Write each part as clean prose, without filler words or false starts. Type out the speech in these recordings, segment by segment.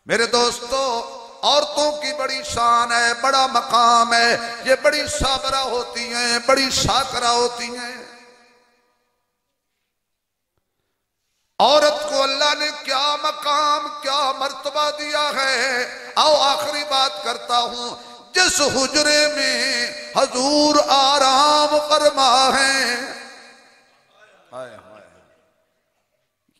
मेरे दोस्तों, औरतों की बड़ी शान है, बड़ा मकाम है, ये बड़ी साबरा होती हैं, बड़ी शाकरा होती हैं। औरत को अल्लाह ने क्या मकाम, क्या मर्तबा दिया है। आओ आखिरी बात करता हूं। जिस हुजरे में हजूर आराम फरमा है,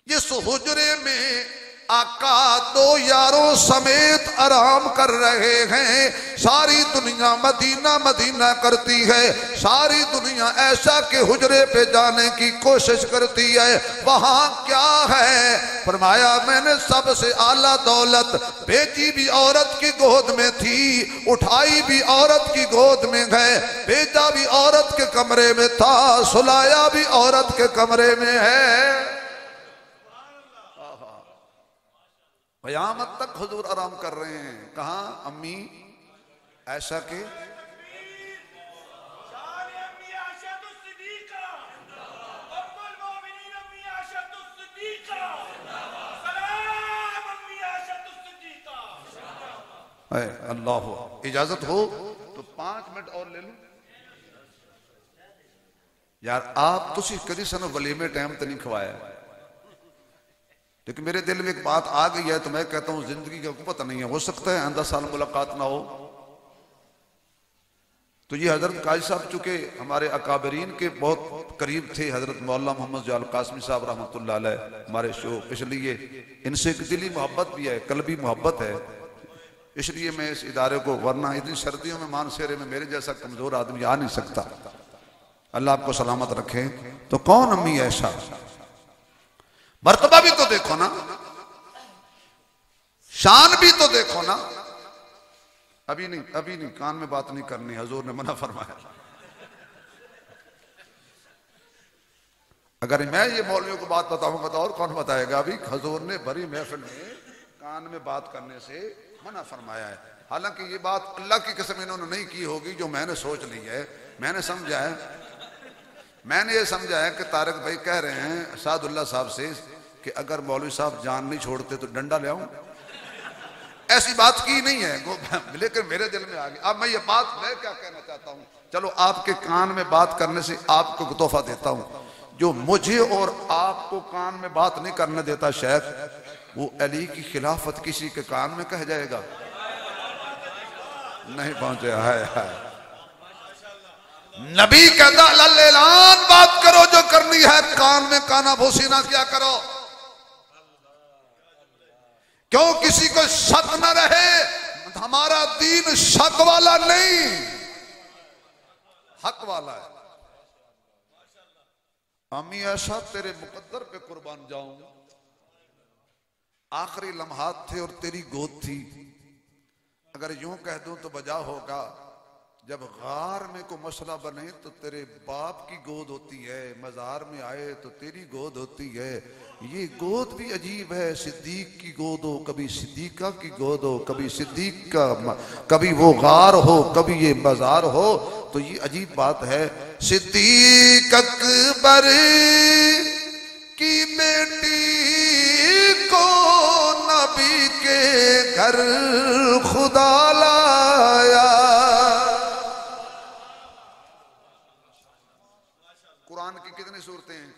जिस हुजरे में आका दो यारों समेत आराम कर रहे हैं, सारी दुनिया मदीना मदीना करती है, सारी दुनिया ऐसा के हुजरे पे जाने की कोशिश करती है। वहां क्या है? फरमाया मैंने सबसे आला दौलत भेजी भी औरत की गोद में थी, उठाई भी औरत की गोद में है, भेजा भी औरत के कमरे में था, सुलाया भी औरत के कमरे में है। क़यामत तक हुजूर आराम कर रहे हैं। कहां? अम्मी ऐशा के अल्लाह, इजाजत हो तो 5 मिनट और ले लूं यार। आप तुसी कदी सन वलीमे टाइम तो नहीं खवाया, लेकिन मेरे दिल में एक बात आ गई है तो मैं कहता हूं जिंदगी का पता नहीं है, हो सकता है आंदा साल मुलाकात ना हो। तो ये हजरत काजी साहब चूंकि हमारे अकाबरीन के बहुत करीब थे, हजरत मौलाना मोहम्मद जलाल कासमी साहब रहमतुल्लाह अलैह हमारे शो, इसलिए इनसे एक दिली मोहब्बत भी है, कल्बी मोहब्बत है, इसलिए मैं इस इदारे को, वरना इतनी सर्दियों में मानसेरे में मेरे जैसा कमजोर आदमी आ नहीं सकता। अल्लाह आपको सलामत रखे। तो कौन अम्मी ऐशा? मर्तबा भी तो देखो ना, शान भी तो देखो ना। अभी नहीं, कान में बात नहीं करनी, हजूर ने मना फरमाया। अगर मैं ये मौलवियों को बात बताऊंगा तो और कौन बताएगा? अभी हजूर ने भरी महफिल में कान में बात करने से मना फरमाया है। हालांकि ये बात अल्लाह की कसम इन्होंने नहीं की होगी, जो मैंने सोच ली है। मैंने ये समझा है कि तारक भाई कह रहे हैं सादुल्लाह साहब से कि अगर मौलवी साहब जान नहीं छोड़ते तो डंडा ले आऊं। ऐसी बात की नहीं है, लेकिन मेरे दिल में आ गई। अब मैं ये बात मैं क्या कहना चाहता हूं, चलो आपके कान में बात करने से आपको तोहफा देता हूं। जो मुझे और आपको कान में बात नहीं करने देता शेख, वो अली की खिलाफत किसी के कान में कह जाएगा? नहीं पहुंचे। है नबी कहता ऐलान बात करो जो करनी है, कान में काना भूसी ना क्या करो। क्यों किसी को शक न रहे, हमारा दीन शक वाला नहीं, हक वाला है। अम्मी ऐशा तेरे मुकद्दर पे कुर्बान जाऊं। आखिरी लम्हात थे और तेरी गोद थी। अगर यूं कह दूं तो बजा होगा, जब गार में को मसला बने तो तेरे बाप की गोद होती है, मजार में आए तो तेरी गोद होती है। ये गोद भी अजीब है, सिद्दीक की गोद हो, कभी सिद्दीका की गोद हो, कभी सिद्दीक का, कभी वो गार हो, कभी ये मजार हो। तो ये अजीब बात है। सिद्दीक अकबर की बेटी को नबी के घर खुदा लाया। कुरान की कितनी सूरतें हैं?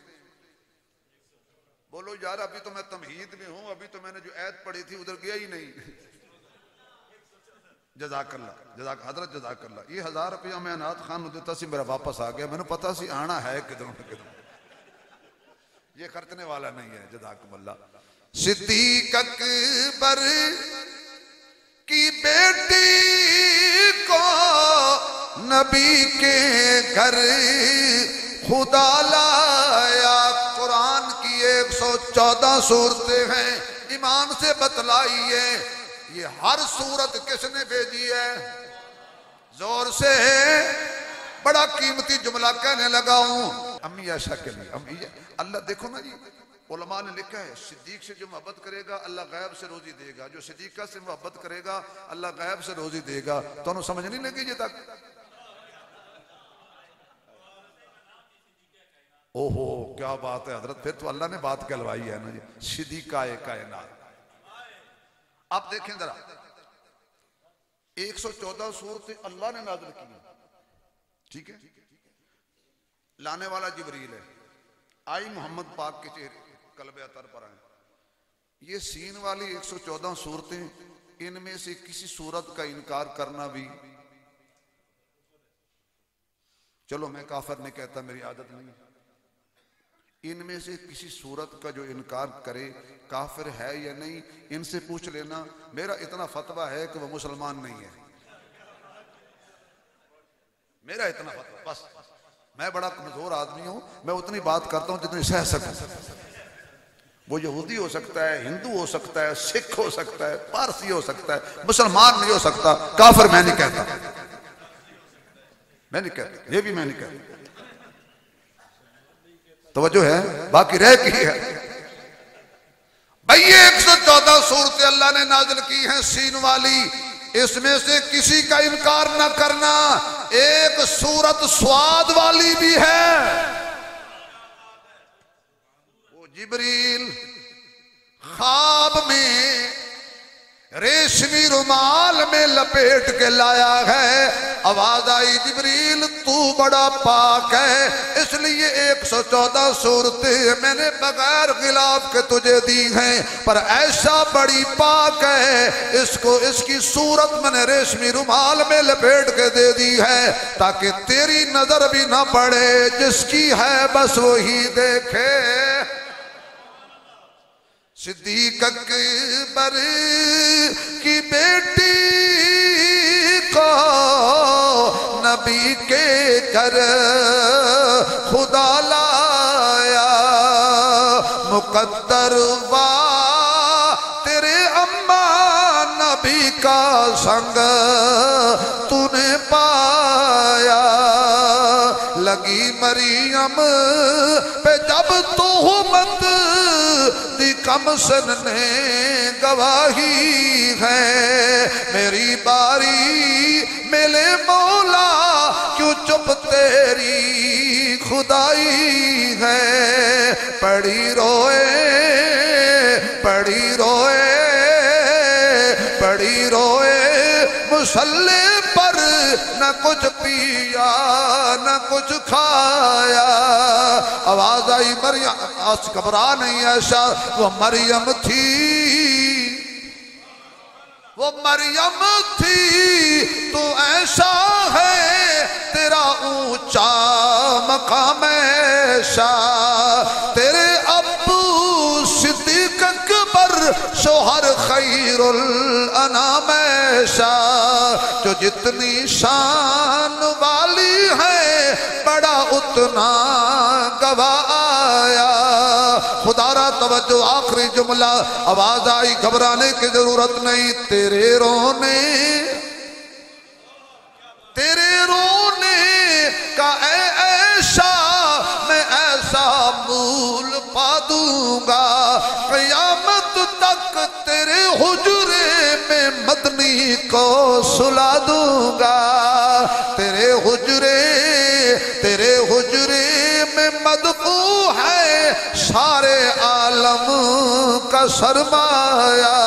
बोलो यार, अभी तो मैं तमहीद में हूं, अभी तो मैंने जो ऐत पढ़ी थी उधर गया ही नहीं। जज़ाकल्लाह हजरत जज़ाकल्लाह। ये 1000 रुपया मैं अनाथ खान को देता सी, मेरा वापस आ गया। मैंने पता सी आना है किधरों न किधरों, ये खर्चने वाला नहीं है। जज़ाकल्लाह। सिद्दीक अकबर की बेटी को नबी के घर खुदा लाया। कुरान की 114 सूरतें हैं, ईमान से बतलाइए ये हर सूरत किसने भेजी है? जोर से बड़ा कीमती जुमला कहने लगा हूं अम्मी ऐशा के लिए। अम्मी अल्लाह देखो ना जी, उलमा ने लिखा है सिद्दीक से जो मोहब्बत करेगा अल्लाह गैब से रोजी देगा, जो सिद्दीका से मोहब्बत करेगा अल्लाह गैब से रोजी देगा। तो समझ नहीं लगी ये तक? ओहो क्या बात है हजरत, फिर तो अल्लाह ने बात कहलवाई है ना जी। सिद्दीका कायनात आप देखें जरा, 114 सूरतें अल्लाह ने नाज़िल की हैं, ठीक है। लाने वाला जिब्रील है, आई मोहम्मद पाक के चेहरे कल्बे अतर पर आए। ये सीन वाली 114 सूरतें, इनमें से किसी सूरत का इनकार करना भी, चलो मैं काफिर नहीं कहता, मेरी आदत नहीं, इनमें से किसी सूरत का जो इनकार करे काफिर है या नहीं, इनसे पूछ लेना। मेरा इतना फतवा है कि वो मुसलमान नहीं है, मेरा इतना फतवा बस। मैं बड़ा कमजोर आदमी हूं, मैं उतनी बात करता हूं जितनी सह सकूं। वो यहूदी हो सकता है, हिंदू हो सकता है, सिख हो सकता है, पारसी हो सकता है, मुसलमान नहीं हो सकता। काफिर मैं नहीं कहता, मैं नहीं कहता, ये भी मैं नहीं कहता। तवज्जो है, बाकी रह की है भाई। ये 114 सूरतें अल्लाह ने नाज़िल की हैं सीन वाली, इसमें से किसी का इनकार न करना। एक सूरत स्वाद वाली भी है, वो जिब्रील ख्वाब में रेशमी रुमाल में लपेट के लाया है। आवाज आई, जिब्रील तू बड़ा पाक है, इसलिए 114 सूरतें मैंने बगैर गिलाफ के तुझे दी हैं, पर ऐसा बड़ी पाक है, इसको इसकी सूरत मैंने रेशमी रुमाल में लपेट के दे दी है, ताकि तेरी नजर भी ना पड़े, जिसकी है बस वही देखे। सिद्दीक अकबर की बेटी को नबी के घर खुदा लाया, मुकद्दर वा तेरे अम्मा नबी का संग तूने पाया। लगी मरियम पे जब तोहमत दी कमसन ने गवाही है, मेरी बारी मेरे मौला क्यों चुप तेरी खुदाई है। पड़ी रोए पड़ी रोए पड़ी रोए मुसल्ले पर, न कुछ पिया न कुछ खाया। आवाज आई, मरियम घबरा नहीं, ऐसा वो मरियम थी, वो मरियम थी, तो ऐसा है तेरा ऊंचा मकाम ऐसा। तेरे अब्बू सिद्दीक अकबर शोहर खैरुल अनाम ऐसा, जो जितनी शान वाली है बड़ा उतना गवाया। खुदारा तवज्जो, आखिरी जुमला। आवाज आई, घबराने की जरूरत नहीं, तेरे रोने का ऐसा मैं ऐसा मूल पा दूंगा, क़यामत तक तेरे हुजरे में मदनी को सुला दूंगा। तेरे हुजरे में मदफू है सारे आलम का सरमाया।